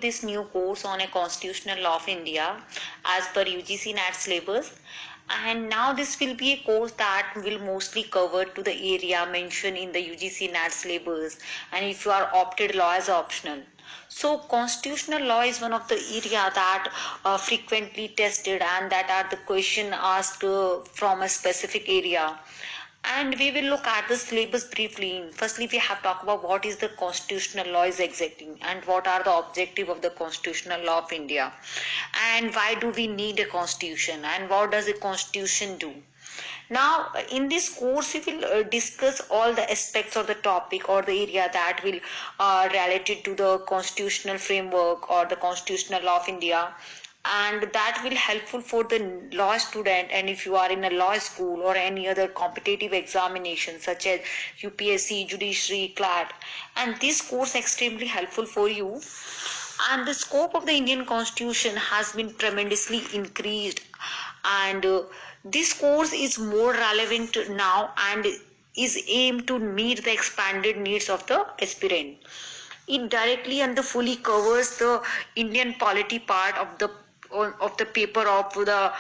This new course on a constitutional law of India as per UGC NAT syllabus, and now this will be a course that will mostly cover to the area mentioned in the UGC NAT syllabus, and if you are opted law as optional. So constitutional law is one of the area that frequently tested and that are the question asked from a specific area, and we will look at the syllabus briefly. Firstly, we have talked about what is the constitutional law is exacting and what are the objective of the constitutional law of India, and why do we need a constitution and what does a constitution do. Now, in this course, we will discuss all the aspects of the topic or the area that will related to the constitutional framework or the constitutional law of India, and that will helpful for the law student. And if you are in a law school or any other competitive examination such as UPSC, judiciary, CLAT, and this course extremely helpful for you. And the scope of the Indian constitution has been tremendously increased, and this course is more relevant now and is aimed to meet the expanded needs of the aspirant. It directly and fully covers the Indian polity part of the paper of the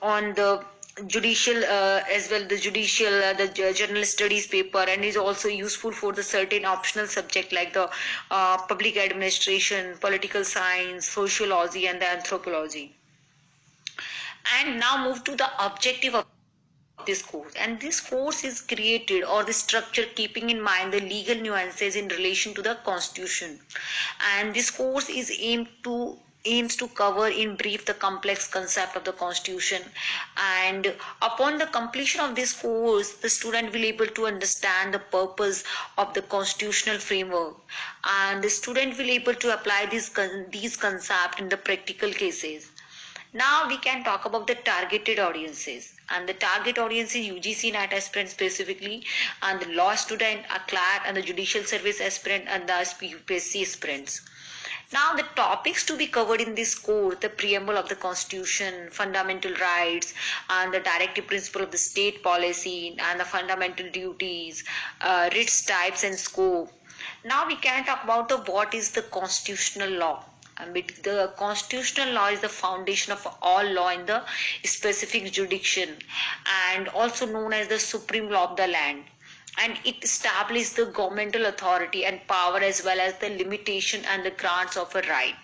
on the judicial as well the judicial the general studies paper, and is also useful for the certain optional subject like the public administration, political science, sociology, and the anthropology. And now move to the objective of this course. And this course is created or the structure keeping in mind the legal nuances in relation to the constitution, and this course is aims to cover in brief the complex concept of the constitution. And upon the completion of this course, the student will able to understand the purpose of the constitutional framework, and the student will able to apply these concepts in the practical cases. Now we can talk about the targeted audiences, and the target audience is UGC NAT aspirant specifically, and the law student, a CLAT, and the judicial service aspirant, and the UPSC aspirants. Now the topics to be covered in this course: the preamble of the constitution, fundamental rights, and the directive principle of the state policy, and the fundamental duties, writs types and scope. Now we can talk about the what is the constitutional law. The constitutional law is the foundation of all law in the specific jurisdiction, and also known as the supreme law of the land, and it establishes the governmental authority and power as well as the limitation and the grants of a right.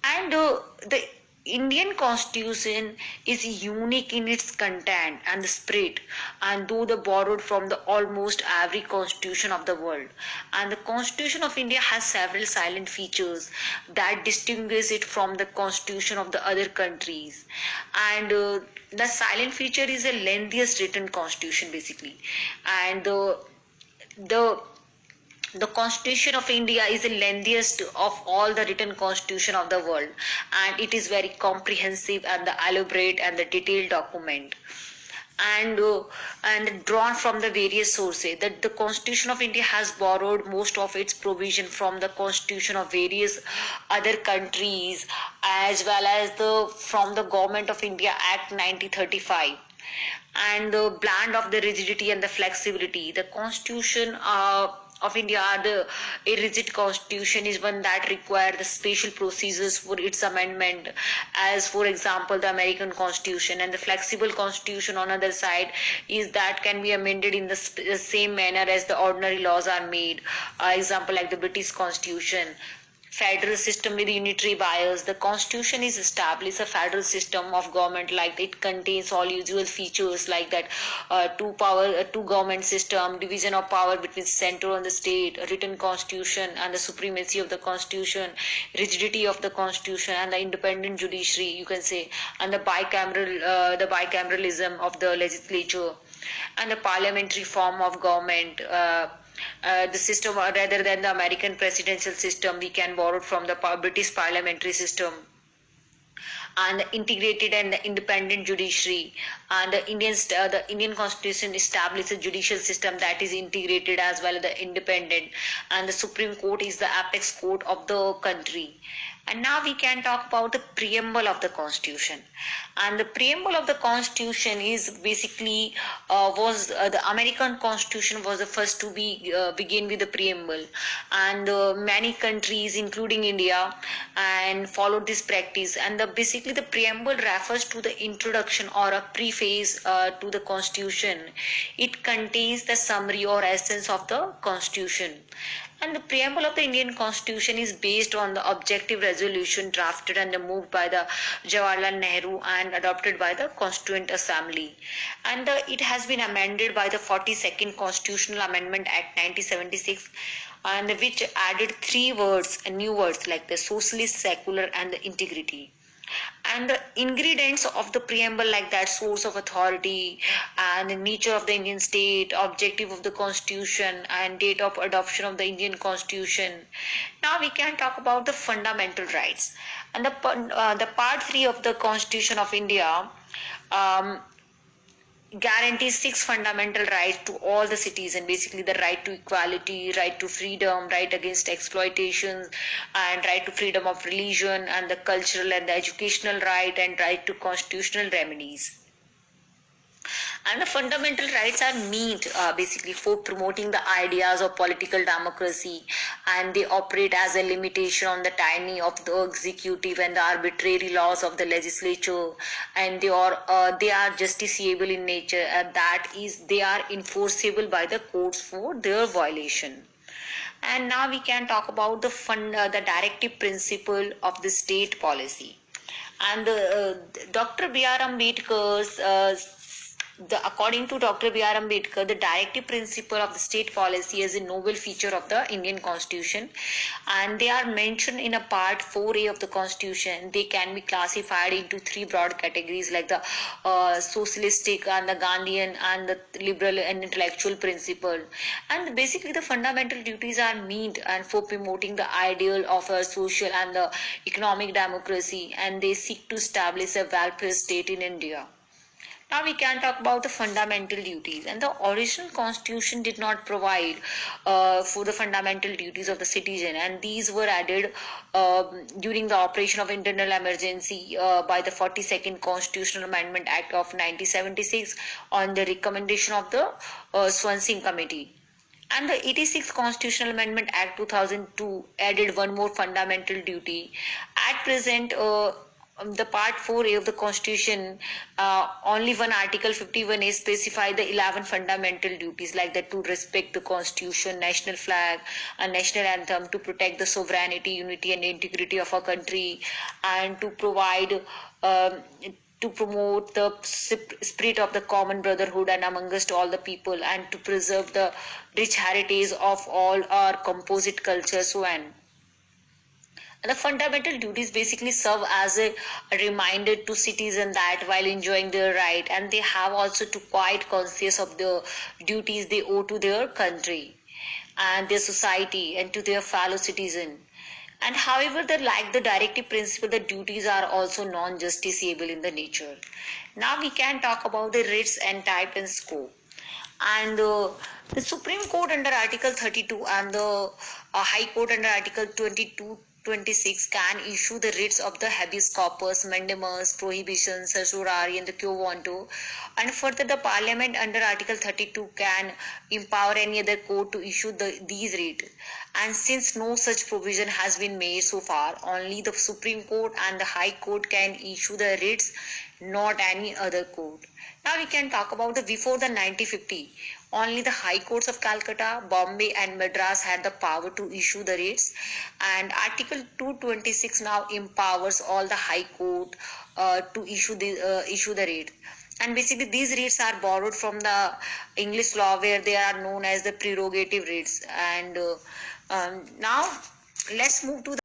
And the Indian constitution is unique in its content and the spirit, and though they borrowed from the almost every constitution of the world. And the constitution of India has several silent features that distinguish it from the constitution of the other countries. And the silent feature is a lengthiest written constitution basically, and the the Constitution of India is the lengthiest of all the written constitution of the world, and it is very comprehensive and the elaborate and the detailed document, and drawn from the various sources. That the Constitution of India has borrowed most of its provision from the constitution of various other countries, as well as the from the Government of India Act 1935, and the blend of the rigidity and the flexibility. The Constitution of India, the a rigid constitution is one that requires the special procedures for its amendment, as for example the American Constitution, and the flexible constitution on other side is that can be amended in the same manner as the ordinary laws are made. Example like the British Constitution. Federal system with unitary bias. The constitution is established a federal system of government, like it contains all usual features like that: two government system, division of power between central and the state, a written constitution and the supremacy of the constitution, rigidity of the constitution and the independent judiciary, you can say, and the bicameralism of the legislature, and the parliamentary form of government. The system, rather than the American presidential system, we can borrow from the British parliamentary system, and the integrated and the independent judiciary. And the Indian Constitution establishes a judicial system that is integrated as well as the independent, and the Supreme Court is the apex court of the country. And now we can talk about the preamble of the Constitution. And the preamble of the Constitution is basically was the American Constitution was the first to be begin with the preamble, and many countries, including India, and followed this practice. And basically the preamble refers to the introduction or a preface to the Constitution. It contains the summary or essence of the Constitution. And the preamble of the Indian Constitution is based on the objective resolution drafted and moved by the Jawaharlal Nehru and adopted by the Constituent Assembly. And it has been amended by the 42nd Constitutional Amendment Act 1976, and which added three words, new words like the socialist, secular, and the integrity. And the ingredients of the preamble, like that source of authority and the nature of the Indian state, objective of the Constitution, and date of adoption of the Indian Constitution. Now we can talk about the fundamental rights. And the part 3 of the Constitution of India um, guarantees six fundamental rights to all the citizens, basically the right to equality, right to freedom, right against exploitation, and right to freedom of religion, and the cultural and the educational right, and right to constitutional remedies. And the fundamental rights are meant basically for promoting the ideas of political democracy, and they operate as a limitation on the tyranny of the executive and the arbitrary laws of the legislature, and they are justiciable in nature, and that is they are enforceable by the courts for their violation. And now we can talk about the directive principle of the state policy. And Dr. B.R. Ambedkar's according to Dr. B.R. Ambedkar, the directive principle of the state policy is a novel feature of the Indian Constitution, and they are mentioned in a part 4A of the Constitution. They can be classified into three broad categories, like the socialistic and the Gandhian and the liberal and intellectual principle. And basically the fundamental duties are meant and for promoting the ideal of a social and the economic democracy, and they seek to establish a welfare state in India. Now we can talk about the fundamental duties. And the original constitution did not provide for the fundamental duties of the citizen, and these were added during the operation of internal emergency by the 42nd Constitutional Amendment Act of 1976 on the recommendation of the Swansea Committee. And the 86th Constitutional Amendment Act 2002 added one more fundamental duty. At present, the part 4A of the Constitution, only one Article 51A specify the 11 fundamental duties, like that to respect the Constitution, national flag, and national anthem, to protect the sovereignty, unity, and integrity of our country, and to provide. To promote the spirit of the common brotherhood and amongst all the people, and to preserve the rich heritage of all our composite culture, so on. And the fundamental duties basically serve as a reminder to citizens that while enjoying their right, and they have also to quite conscious of the duties they owe to their country and their society and to their fellow citizen. And however, like the directive principle, the duties are also non-justiciable in the nature. Now we can talk about the writs and type and scope. And the Supreme Court under Article 32 and the High Court under Article 22-26 can issue the writs of the habeas corpus, mandamus, prohibition, certiorari, and the quo vanto. And further, the Parliament under Article 32 can empower any other court to issue these writs. And since no such provision has been made so far, only the Supreme Court and the High Court can issue the writs, not any other court. Now we can talk about the before the 1950. Only the High Courts of Calcutta, Bombay, and Madras had the power to issue the writs, and Article 226 now empowers all the High Court to issue the writ. And basically these writs are borrowed from the English law, where they are known as the prerogative writs. And now let's move to